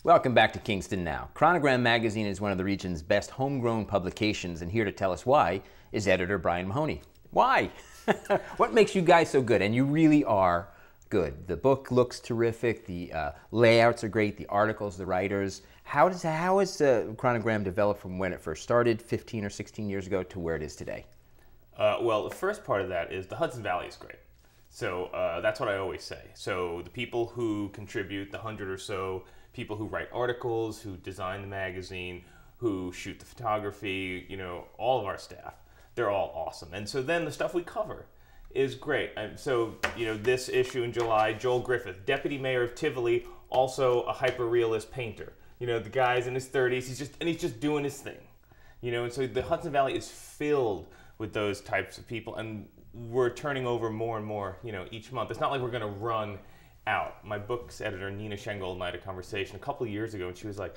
Welcome back to Kingston Now. Chronogram magazine is one of the region's best homegrown publications, and here to tell us why is editor Brian Mahoney. Why? What makes you guys so good? And you really are good. The book looks terrific, the layouts are great, the articles, the writers. How has Chronogram developed from when it first started 15 or 16 years ago to where it is today? Well, the first part of that is the Hudson Valley is great. So that's what I always say. So the people who contribute, the 100 or so people who write articles, who design the magazine, who shoot the photography, you know, all of our staff, they're all awesome. And so then the stuff we cover is great. And so, you know, this issue in July, Joel Griffith, deputy mayor of Tivoli, also a hyper-realist painter. You know, the guy's in his 30s, he's just doing his thing. You know, and so the Hudson Valley is filled with those types of people, and we're turning over more and more, you know, each month. It's not like we're going to run out. My book's editor, Nina Schengold, and I had a conversation a couple of years ago, and she was like,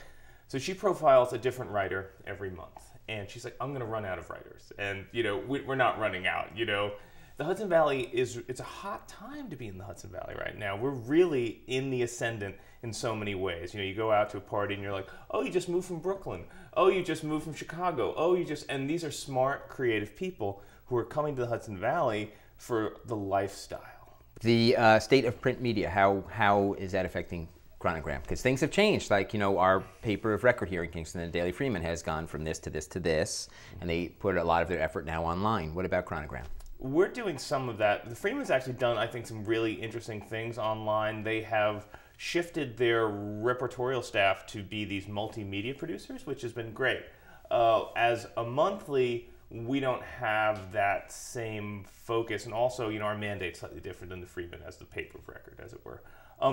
so she profiles a different writer every month. And she's like, I'm going to run out of writers. And, you know, we're not running out, you know. The Hudson Valley it's a hot time to be in the Hudson Valley right now. We're really in the ascendant in so many ways. You know, you go out to a party and you're like, oh, you just moved from Brooklyn. Oh, you just moved from Chicago. Oh, and these are smart, creative people who are coming to the Hudson Valley for the lifestyle. The state of print media, how is that affecting Chronogram? Because things have changed. Like, you know, our paper of record here in Kingston, the Daily Freeman, has gone from this to this to this, and they put a lot of their effort now online. What about Chronogram? We're doing some of that. The Freeman's actually done, I think, some really interesting things online. They have shifted their reportorial staff to be these multimedia producers, which has been great. As a monthly, we don't have that same focus, and also, you know, our mandate's slightly different than the Freeman as the paper of record, as it were.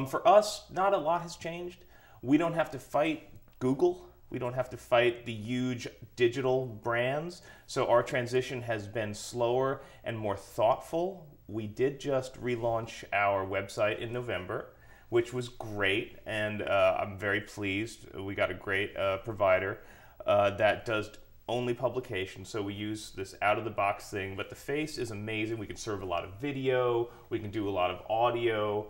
For us, not a lot has changed. We don't have to fight Google. We don't have to fight the huge digital brands. So our transition has been slower and more thoughtful. We did just relaunch our website in November, which was great, and I'm very pleased. We got a great provider that does only publication, so we use this out-of-the-box thing, but the face is amazing. We can serve a lot of video, we can do a lot of audio.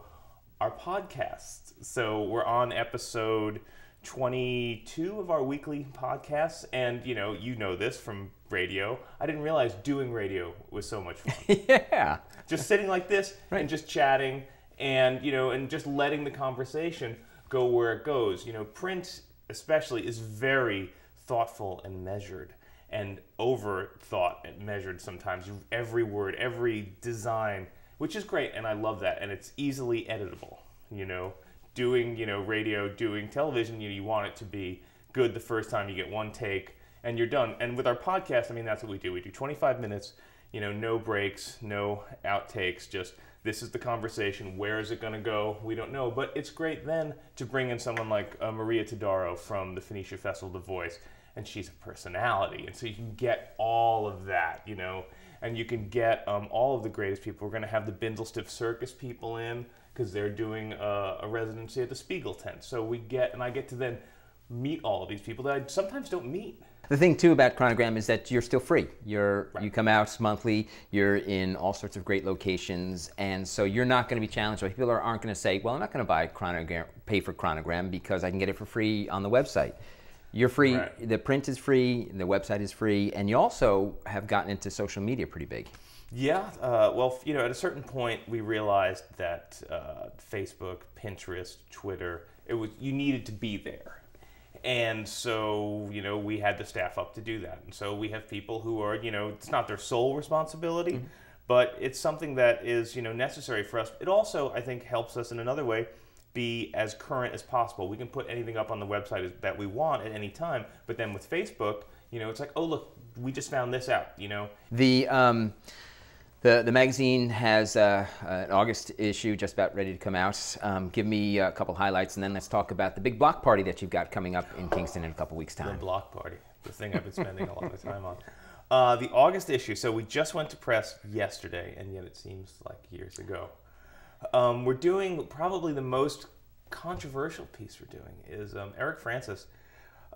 Our podcasts, so we're on episode 22 of our weekly podcasts, and you know this from radio. I didn't realize doing radio was so much fun. Yeah. Just sitting like this and just chatting, and and just letting the conversation go where it goes. You know, print especially is very thoughtful and measured, and over-thought and measured sometimes. Every word, every design, which is great, and I love that, and it's easily editable. You know, doing radio, doing television, you want it to be good the first time. You get one take, and you're done. And with our podcast, I mean, that's what we do. We do 25 minutes, no breaks, no outtakes, just this is the conversation. Where is it going to go? We don't know, but it's great then to bring in someone like Maria Todaro from the Phoenicia Festival, The Voice, and she's a personality, and so you can get all of that, and you can get all of the greatest people. We're going to have the Bindlestiff Circus people in because they're doing a residency at the Spiegel tent. So I get to then meet all of these people that I sometimes don't meet. The thing too about Chronogram is that you're still free. You come out monthly, you're in all sorts of great locations, and so you're not going to be challenged. People aren't going to say, well, I'm not going to pay for Chronogram because I can get it for free on the website. You're free, the print is free, the website is free, and you also have gotten into social media pretty big. Yeah, well, at a certain point we realized that Facebook, Pinterest, Twitter, you needed to be there. And so, we had the staff up to do that. And so we have people who are, it's not their sole responsibility, but it's something that is, necessary for us. It also, I think, helps us in another way be as current as possible. We can put anything up on the website that we want at any time, but then with Facebook, it's like, oh, look, we just found this out, The magazine has an August issue just about ready to come out. Give me a couple highlights, and then let's talk about the big block party that you've got coming up in Kingston in a couple weeks' time. The block party, the thing I've been spending a lot of time on. The August issue, so we just went to press yesterday, and yet it seems like years ago. We're doing probably the most controversial piece we're doing is Eric Francis,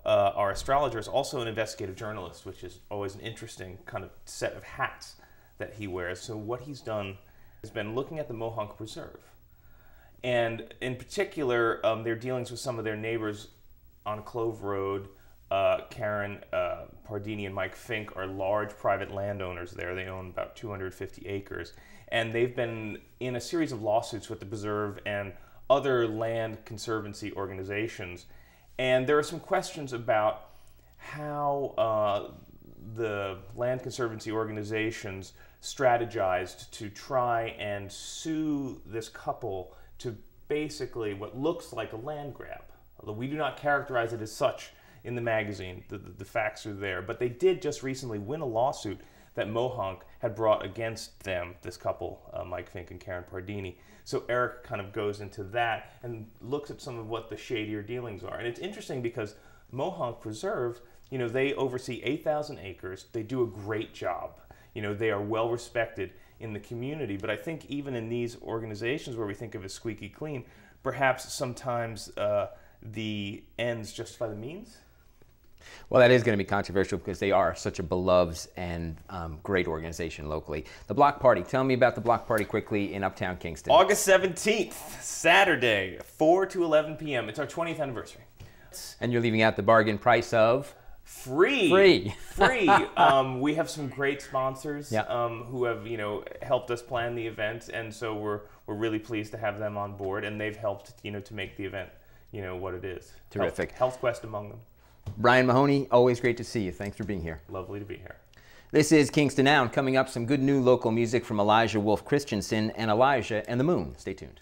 our astrologer, is also an investigative journalist, which is always an interesting kind of set of hats that he wears. So what he's done has been looking at the Mohonk Preserve. And in particular, their dealings with some of their neighbors on Clove Road, Karen Pardini and Mike Fink are large private landowners there. They own about 250 acres. And they've been in a series of lawsuits with the Preserve and other land conservancy organizations. And there are some questions about how the land conservancy organizations strategized to try and sue this couple to basically what looks like a land grab. Although we do not characterize it as such in the magazine, the facts are there. But they did just recently win a lawsuit that Mohonk had brought against them, this couple, Mike Fink and Karen Pardini. So Eric kind of goes into that and looks at some of what the shadier dealings are. And it's interesting because Mohonk Preserve, you know, they oversee 8,000 acres. They do a great job. You know, they are well respected in the community. But I think even in these organizations where we think of as squeaky clean, perhaps sometimes the ends justify the means. Well, that is going to be controversial because they are such a beloved and great organization locally. The Block Party. Tell me about the Block Party quickly in Uptown Kingston. August 17th, Saturday, 4 to 11 p.m. It's our 20th anniversary. And you're leaving out the bargain price of? Free. Free. Free. We have some great sponsors who have, you know, helped us plan the event, and so we're really pleased to have them on board, and they've helped, you know, to make the event, you know, what it is. Terrific. Health Quest among them. Brian Mahoney, always great to see you. Thanks for being here. Lovely to be here. This is Kingston Now. Coming up, some good new local music from Elijah Wolf Christensen and Elijah and the Moon. Stay tuned.